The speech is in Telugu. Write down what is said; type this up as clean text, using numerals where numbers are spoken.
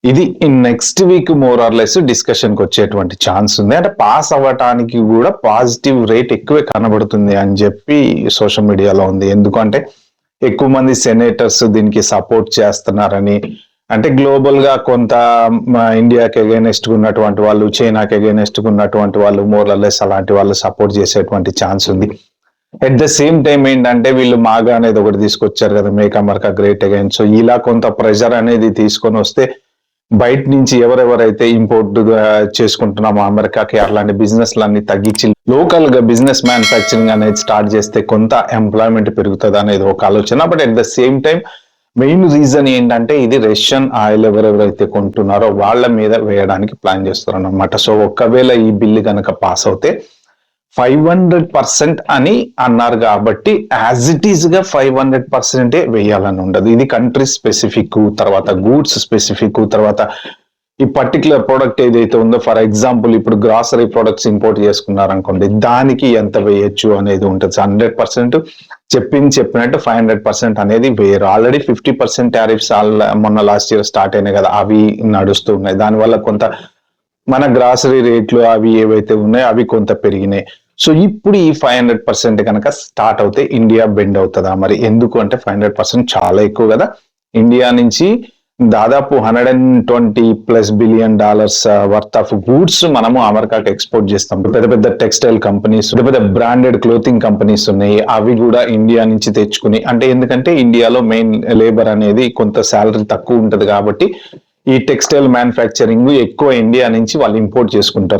ఇది next week more or less discussion కి వచ్చేటువంటి ఛాన్స్ ఉంది. అంటే పాస్ అవ్వటానికి కూడా పాజిటివ్ రేట్ ఎక్కువే కనబడుతుంది అని చెప్పి సోషల్ మీడియాలో ఉంది. ఎందుకంటే ఎక్కువ మంది సెనేటర్స్ దీనికి సపోర్ట్ చేస్తున్నారని, అంటే గ్లోబల్ గా కొంత ఇండియాకి అగైనెస్ట్ ఉన్నటువంటి వాళ్ళు, చైనాకి అగైనెస్ట్ ఉన్నటువంటి వాళ్ళు, మోర్ ఆర్ లెస్ అలాంటి వాళ్ళు సపోర్ట్ చేసేటువంటి ఛాన్స్ ఉంది. అట్ ద సేమ్ టైం ఏంటంటే వీళ్ళు మాగా అనేది ఒకటి తీసుకొచ్చారు కదా, make America great again. So ఇలా కొంత ప్రెషర్ అనేది తీసుకొని వస్తే బయట నుంచి ఎవరెవరైతే ఇంపోర్ట్ చేసుకుంటున్నామో అమెరికాకి, అలాంటి బిజినెస్లన్నీ తగ్గించి లోకల్ గా బిజినెస్ మ్యానుఫ్యాక్చరింగ్ అనేది స్టార్ట్ చేస్తే కొంత ఎంప్లాయ్మెంట్ పెరుగుతుంది అనేది ఒక ఆలోచన. But at the same time main reason ఏంటంటే ఇది రష్యన్ ఆయిల్ ఎవరెవరైతే కొంటున్నారో వాళ్ళ మీద వేయడానికి ప్లాన్ చేస్తారు అన్నమాట. సో ఒకవేళ ఈ బిల్లు కనుక పాస్ అవుతే 500% అని అన్నారు కాబట్టి యాజ్ ఇట్ ఈస్ గా 500% వేయాలని ఉండదు. ఇది కంట్రీ స్పెసిఫిక్, తర్వాత గూడ్స్ స్పెసిఫిక్, తర్వాత ఈ పర్టికులర్ ప్రోడక్ట్ ఏదైతే ఉందో, ఫర్ ఎగ్జాంపుల్ ఇప్పుడు గ్రాసరీ ప్రొడక్ట్స్ ఇంపోర్ట్ చేసుకున్నారనుకోండి, దానికి ఎంత వేయచ్చు అనేది ఉంటుంది. 100% చెప్పినట్టు 500% అనేది వేయరు. ఆల్రెడీ 50% టారిఫ్స్ మొన్న లాస్ట్ ఇయర్ స్టార్ట్ అయినాయి కదా, అవి నడుస్తూ ఉన్నాయి. దానివల్ల కొంత మన గ్రాసరీ రేట్లు అవి ఏవైతే ఉన్నాయో అవి కొంత పెరిగినాయి. సో ఇప్పుడు ఈ 500% కనుక స్టార్ట్ అవుతే ఇండియా బెండ్ అవుతుందా మరి? ఎందుకు అంటే 500% చాలా ఎక్కువ కదా. ఇండియా నుంచి దాదాపు $120+ బిలియన్ వర్త్ ఆఫ్ గూడ్స్ మనము అమెరికాకి ఎక్స్పోర్ట్ చేస్తాం. పెద్ద పెద్ద టెక్స్టైల్ కంపెనీస్, పెద్ద బ్రాండెడ్ క్లోతింగ్ కంపెనీస్ ఉన్నాయి, అవి కూడా ఇండియా నుంచి తెచ్చుకుని, అంటే ఎందుకంటే ఇండియాలో మెయిన్ లేబర్ అనేది కొంత శాలరీ తక్కువ ఉంటది కాబట్టి ఈ టెక్స్టైల్ మ్యానుఫ్యాక్చరింగ్ ఎక్కువ ఇండియా నుంచి వాళ్ళు ఇంపోర్ట్ చేసుకుంటారు.